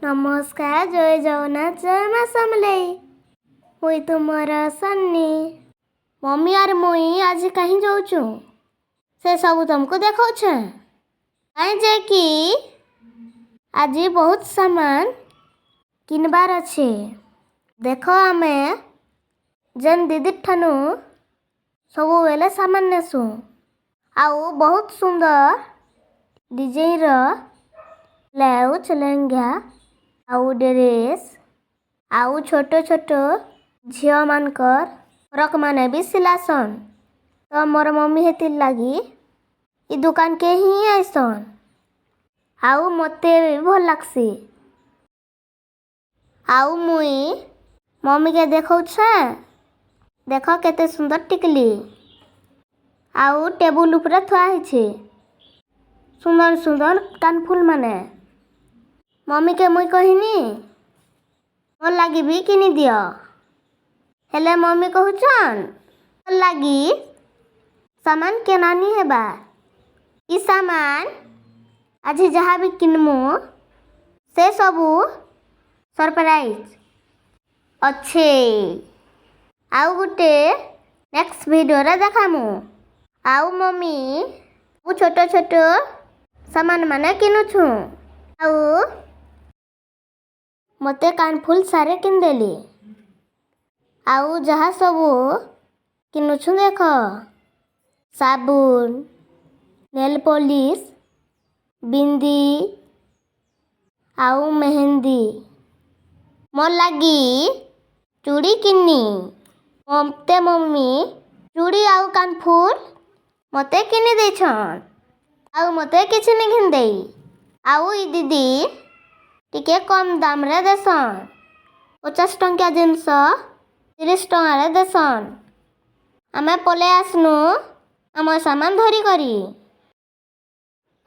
नमस्कार जय जगन्नाथ जय माँ समलेई मुई तुमर सन्नी मम्मी और मुई आज कहीं जाऊँ से सब तुमको देखा कहीं जे कि आज बहुत सामान किनबार अच्छे देख आमे जेन दीदी ठानु सब बेले सामान नेसु आउ बहुत सुंदर डिजाइन ब्लाउज लेहंगा आउ ड्रेस आउ छोट छोट झील मानकर फ्रक माने भी सिलासन तो मोर मम्मी हेती लगी इ दुकान के ही आइसन आउ मते भी भल लागसी आउ मुई मम्मी के देखौ देख केते सुंदर टिकली आउ टेबुल ऊपर थुआ है सुंदर सुंदर कानफुल माने मम्मी के मुई कहनी मोर लगी भी किनी दियो हेले मम्मी कहूचन मोर लगी सामान के नानी हेबा इ सामान आज जहाँ भी किनमु से सबू सरप्राइज अच्छे आउ गुटे नेक्स्ट वीडियो रे देखामु आउ मम्मी वो छोट छोट सामान माने किनुछु आउ मते कानफुल सारे किनदेली आउ जहाँ सबू किनुछु देख साबुन नेल पॉलिश बिंदी आउ मेहंदी मोर लगी चूड़ी किन्नी मते मम्मी चूड़ी आउ कानफुल मते किनी देछन आउ मते किछि नि घिन देई आउ इ दीदी टिके कम दाम रे देसन 50 टंका जिनस 30 टंका रे देसन आमे पले आसनु आम सामान धरी करी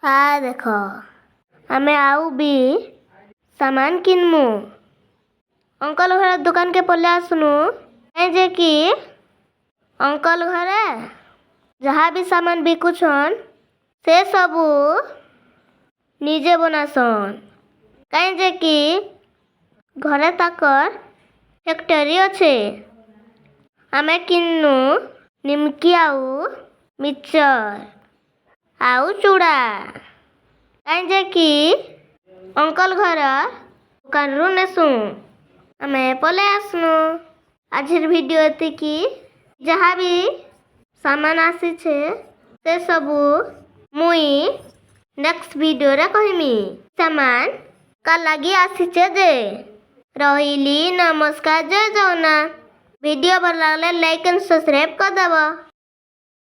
हाँ देख आमे आउ भी सामान किनमु अंकल घर दुकान के पले आसनु जे कि अंकल घरे जहाँ भी सामान बिकुछन से सबू निजे बनासन कहीं जे कि घरे ताकर फैक्ट्री अच्छे आमे किन्नु निमकी आउ मिक्सचर आउ चूड़ा कहीं जे कि अंकल घर दुकान रु नेसु आमे पले आसनु आज वीडियो एतिकी जहाँ भी सामान आसी से सबू मुई नेक्स्ट वीडियो रे कहमी सामान का लगी आसी जे रहिली नमस्कार जय जगन्नाथ वीडियो भल लागले लाइक एंड सब्सक्राइब कर देव।